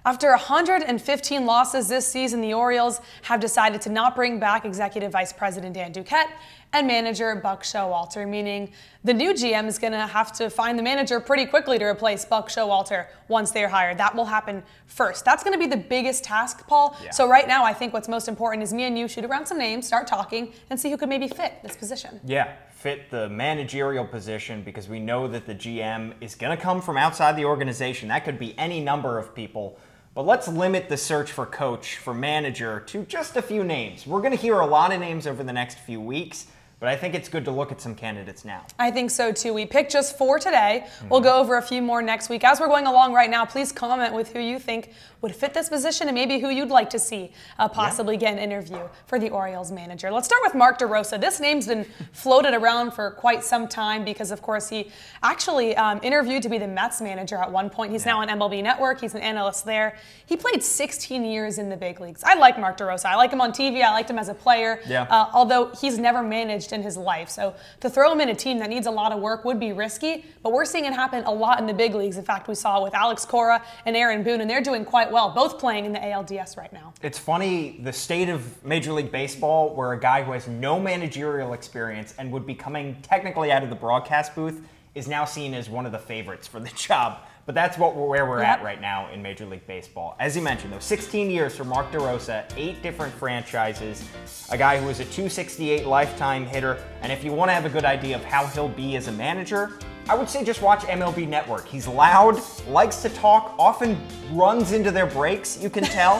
After 115 losses this season, the Orioles have decided to not bring back Executive Vice President Dan Duquette and manager Buck Showalter, meaning the new GM is going to have to find the manager pretty quickly to replace Buck Showalter once they're hired. That will happen first. That's going to be the biggest task, Paul. Yeah. So right now, I think what's most important is me and you shoot around some names, start talking, and see who could maybe fit this position. Yeah, fit the managerial position, because we know that the GM is going to come from outside the organization. That could be any number of people. But let's limit the search for coach, for manager, to just a few names. We're going to hear a lot of names over the next few weeks, but I think it's good to look at some candidates now. I think so too. We picked just 4 today. We'll go over a few more next week. As we're going along right now, please comment with who you think would fit this position and maybe who you'd like to see possibly get an interview for the Orioles manager. Let's start with Mark DeRosa. This name's been floated around for quite some time because, of course, he actually interviewed to be the Mets manager at one point. He's now on MLB Network. He's an analyst there. He played 16 years in the big leagues. I like Mark DeRosa. I like him on TV. I liked him as a player, although he's never managed in his life. So to throw him in a team that needs a lot of work would be risky, but we're seeing it happen a lot in the big leagues. In fact, we saw it with Alex Cora and Aaron Boone, and they're doing quite well, both playing in the ALDS right now. It's funny, the state of Major League Baseball, where a guy who has no managerial experience and would be coming technically out of the broadcast booth is now seen as one of the favorites for the job. But that's where we're at right now in Major League Baseball. As you mentioned, though, 16 years for Mark DeRosa, 8 different franchises, a guy who is a .268 lifetime hitter. And if you want to have a good idea of how he'll be as a manager, I would say just watch MLB Network. He's loud, likes to talk, often runs into their breaks, you can tell,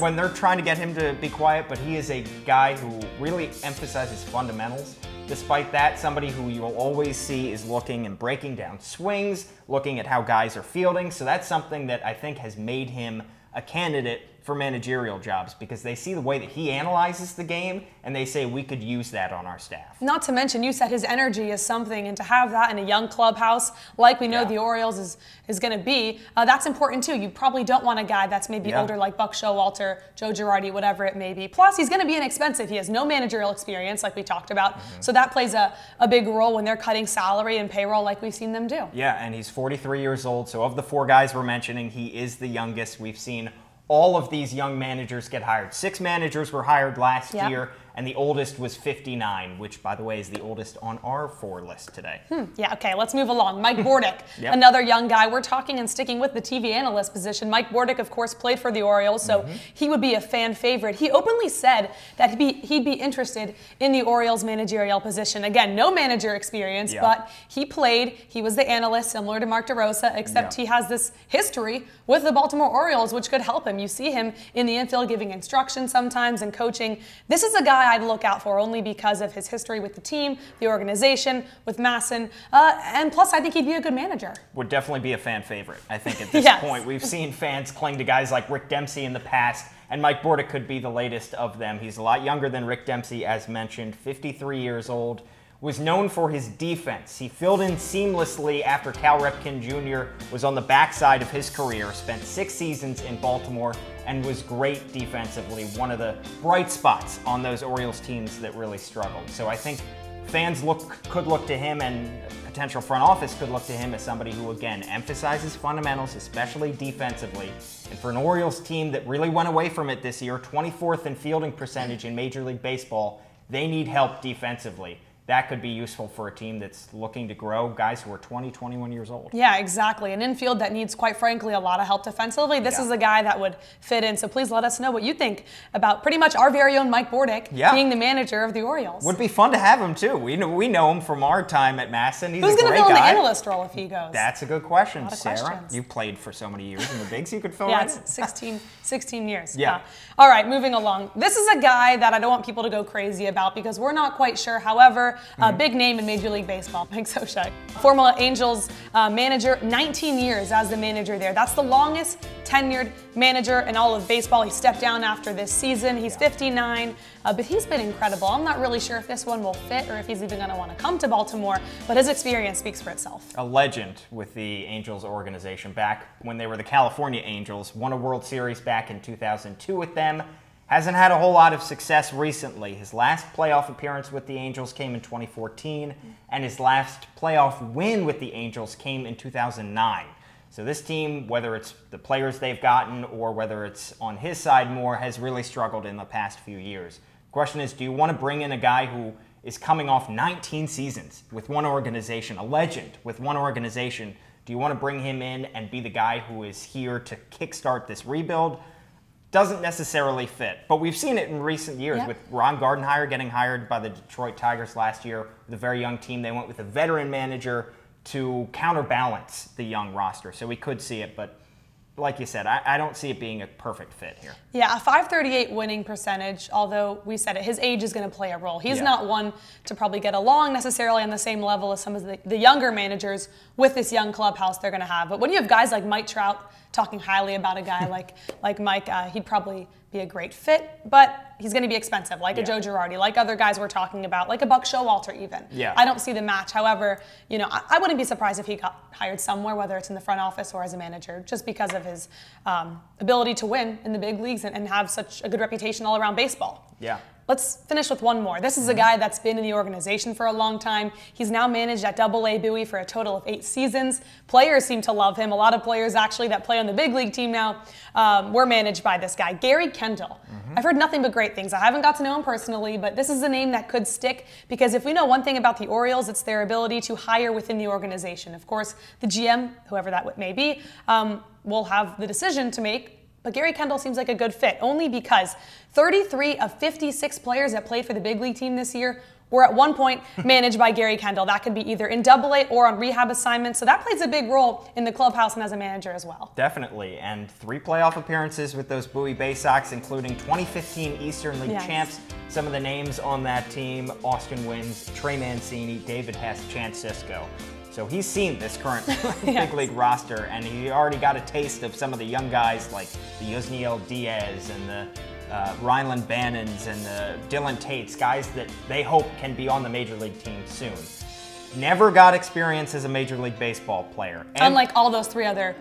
when they're trying to get him to be quiet. But he is a guy who really emphasizes fundamentals. Despite that, somebody who you will always see is looking and breaking down swings, looking at how guys are fielding. So that's something that I think has made him a candidate for managerial jobs, because they see the way that he analyzes the game and they say we could use that on our staff. Not to mention, you said his energy is something, and to have that in a young clubhouse like we know the Orioles is going to be, that's important too. You probably don't want a guy that's maybe older like Buck Showalter, Joe Girardi, whatever it may be. Plus, he's going to be inexpensive. He has no managerial experience like we talked about, so that plays a big role when they're cutting salary and payroll like we've seen them do. Yeah, and he's 43 years old, so of the 4 guys we're mentioning, he is the youngest. We've seen all of these young managers get hired. 6 managers were hired last year, and the oldest was 59, which, by the way, is the oldest on our 4 list today. Yeah, okay, let's move along. Mike Bordick, another young guy. We're talking and sticking with the TV analyst position. Mike Bordick, of course, played for the Orioles, so he would be a fan favorite. He openly said that he'd be interested in the Orioles managerial position. Again, no manager experience, but he played. He was the analyst, similar to Mark DeRosa, except he has this history with the Baltimore Orioles, which could help him. You see him in the infield giving instruction sometimes and coaching. This is a guy I'd look out for only because of his history with the team, the organization, with MASN, and plus I think he'd be a good manager. Would definitely be a fan favorite, I think, at this point. We've seen fans cling to guys like Rick Dempsey in the past, and Mike Bordick could be the latest of them. He's a lot younger than Rick Dempsey, as mentioned, 53 years old. Was known for his defense. He filled in seamlessly after Cal Ripken Jr. was on the backside of his career, spent 6 seasons in Baltimore, and was great defensively, one of the bright spots on those Orioles teams that really struggled. So I think fans could look to him, and potential front office could look to him as somebody who, again, emphasizes fundamentals, especially defensively. And for an Orioles team that really went away from it this year, 24th in fielding percentage in Major League Baseball, they need help defensively. That could be useful for a team that's looking to grow, guys who are 20, 21 years old. Yeah, exactly. An infield that needs, quite frankly, a lot of help defensively. This is a guy that would fit in. So please let us know what you think about pretty much our very own Mike Bordick being the manager of the Orioles. Would be fun to have him, too. We know him from our time at MASN. He's Who's going to fill in the analyst role if he goes? That's a good question, Sarah. You played for so many years in the bigs, you could fill right in. 16 years. Yeah. All right, moving along. This is a guy that I don't want people to go crazy about because we're not quite sure. However, a big name in Major League Baseball, Mike Scioscia. Former Angels manager, 19 years as the manager there. That's the longest tenured manager in all of baseball. He stepped down after this season. He's 59, but he's been incredible. I'm not really sure if this one will fit or if he's even going to want to come to Baltimore, but his experience speaks for itself. A legend with the Angels organization back when they were the California Angels. Won a World Series back in 2002 with them. Hasn't had a whole lot of success recently. His last playoff appearance with the Angels came in 2014, and his last playoff win with the Angels came in 2009. So this team, whether it's the players they've gotten or whether it's on his side more, has really struggled in the past few years. The question is, do you want to bring in a guy who is coming off 19 seasons with one organization, a legend with one organization? Do you want to bring him in and be the guy who is here to kickstart this rebuild? Doesn't necessarily fit, but we've seen it in recent years with Ron Gardenhire getting hired by the Detroit Tigers last year with a very young team. They went with a veteran manager to counterbalance the young roster, so we could see it, but like you said, I don't see it being a perfect fit here. Yeah, a .538 winning percentage, although we said it, his age is going to play a role. He's not one to probably get along necessarily on the same level as some of the younger managers with this young clubhouse they're going to have. But when you have guys like Mike Trout talking highly about a guy like Mike, he'd probably be a great fit, but he's going to be expensive, like a Joe Girardi, like other guys we're talking about, like a Buck Showalter even. I don't see the match. However, you know, I wouldn't be surprised if he got hired somewhere, whether it's in the front office or as a manager, just because of his ability to win in the big leagues and have such a good reputation all around baseball. Let's finish with one more. This is a guy that's been in the organization for a long time. He's now managed at AA Bowie for a total of 8 seasons. Players seem to love him. A lot of players actually that play on the big league team now were managed by this guy, Gary Kendall. I've heard nothing but great things. I haven't got to know him personally, but this is a name that could stick because if we know one thing about the Orioles, it's their ability to hire within the organization. Of course, the GM, whoever that may be, will have the decision to make. But Gary Kendall seems like a good fit, only because 33 of 56 players that played for the big league team this year were at one point managed by Gary Kendall. That could be either in AA or on rehab assignments. So that plays a big role in the clubhouse and as a manager as well. Definitely. And 3 playoff appearances with those Bowie Bay Sox, including 2015 Eastern League champs. Some of the names on that team: Austin Wynns, Trey Mancini, David Hess, Chance Sisco. So he's seen this current big league roster, and he already got a taste of some of the young guys like the Yusniel Diaz and the Ryland Bannons and the Dylan Tates, guys that they hope can be on the Major League team soon. Never got experience as a Major League Baseball player. Unlike all those 3 other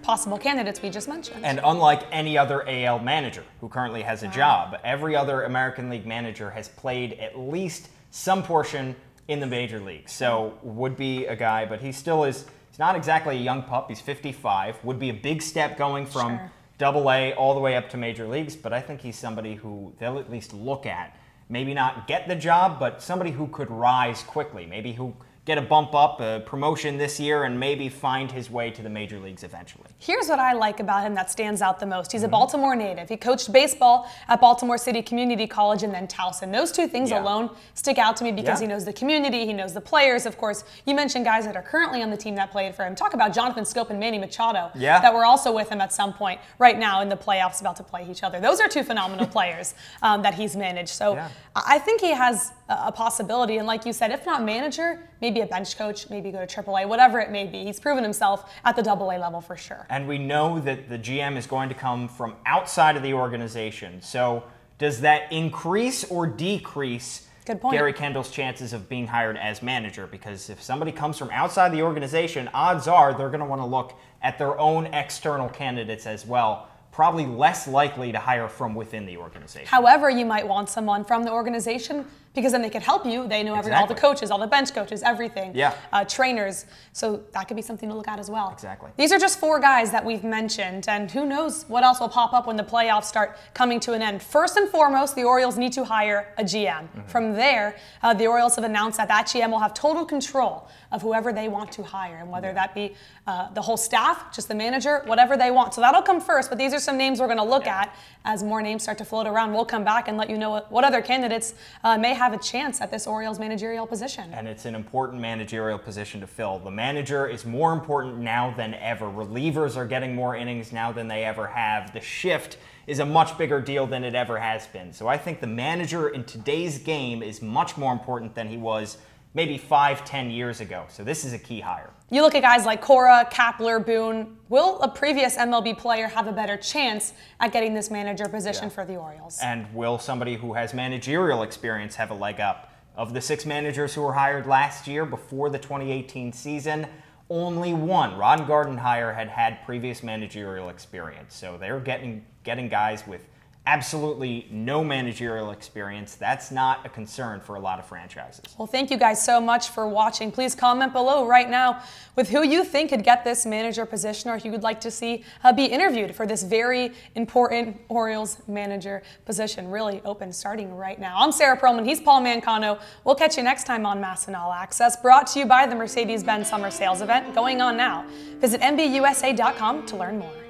possible candidates we just mentioned. And unlike any other AL manager who currently has a job, every other American League manager has played at least some portion in the major leagues. So would be a guy, but he still is, he's not exactly a young pup. He's 55. Would be a big step going from AA all the way up to major leagues, but I think he's somebody who they'll at least look at. Maybe not get the job, but somebody who could rise quickly. Maybe who get a bump up, a promotion this year, and maybe find his way to the major leagues eventually. Here's what I like about him that stands out the most. He's a Baltimore native. He coached baseball at Baltimore City Community College and then Towson. Those 2 things alone stick out to me because he knows the community, he knows the players. Of course, you mentioned guys that are currently on the team that played for him. Talk about Jonathan Scope and Manny Machado that were also with him at some point right now in the playoffs about to play each other. Those are 2 phenomenal players that he's managed. So I think he has a possibility, and like you said, if not manager, maybe a bench coach, maybe go to AAA, whatever it may be. He's proven himself at the AA level for sure. And we know that the GM is going to come from outside of the organization. So does that increase or decrease Gary Kendall's chances of being hired as manager? Because if somebody comes from outside the organization, odds are they're going to want to look at their own external candidates as well. Probably less likely to hire from within the organization. However, you might want someone from the organization because then they could help you. They know all the coaches, all the bench coaches, everything. Trainers. So that could be something to look at as well. These are just 4 guys that we've mentioned, and who knows what else will pop up when the playoffs start coming to an end. First and foremost, the Orioles need to hire a GM. From there, the Orioles have announced that GM will have total control of whoever they want to hire, and whether that be the whole staff, just the manager, whatever they want. So that'll come first, but these are some names we're going to look at as more names start to float around. We'll come back and let you know what other candidates may have a chance at this Orioles managerial position. And it's an important managerial position to fill. The manager is more important now than ever. Relievers are getting more innings now than they ever have. The shift is a much bigger deal than it ever has been. So I think the manager in today's game is much more important than he was maybe 5-10 years ago. So this is a key hire. You look at guys like Cora, Kapler, Boone. Will a previous MLB player have a better chance at getting this manager position for the Orioles? And will somebody who has managerial experience have a leg up? Of the 6 managers who were hired last year before the 2018 season, only one, Ron Gardenhire, had previous managerial experience. So they're getting guys with absolutely no managerial experience, that's not a concern for a lot of franchises. Well, thank you guys so much for watching. Please comment below right now with who you think could get this manager position, or who you would like to see be interviewed for this very important Orioles manager position. Really open starting right now. I'm Sarah Perlman. He's Paul Mancano. We'll catch you next time on MASN All Access, brought to you by the Mercedes-Benz Summer Sales Event going on now. Visit MBUSA.com to learn more.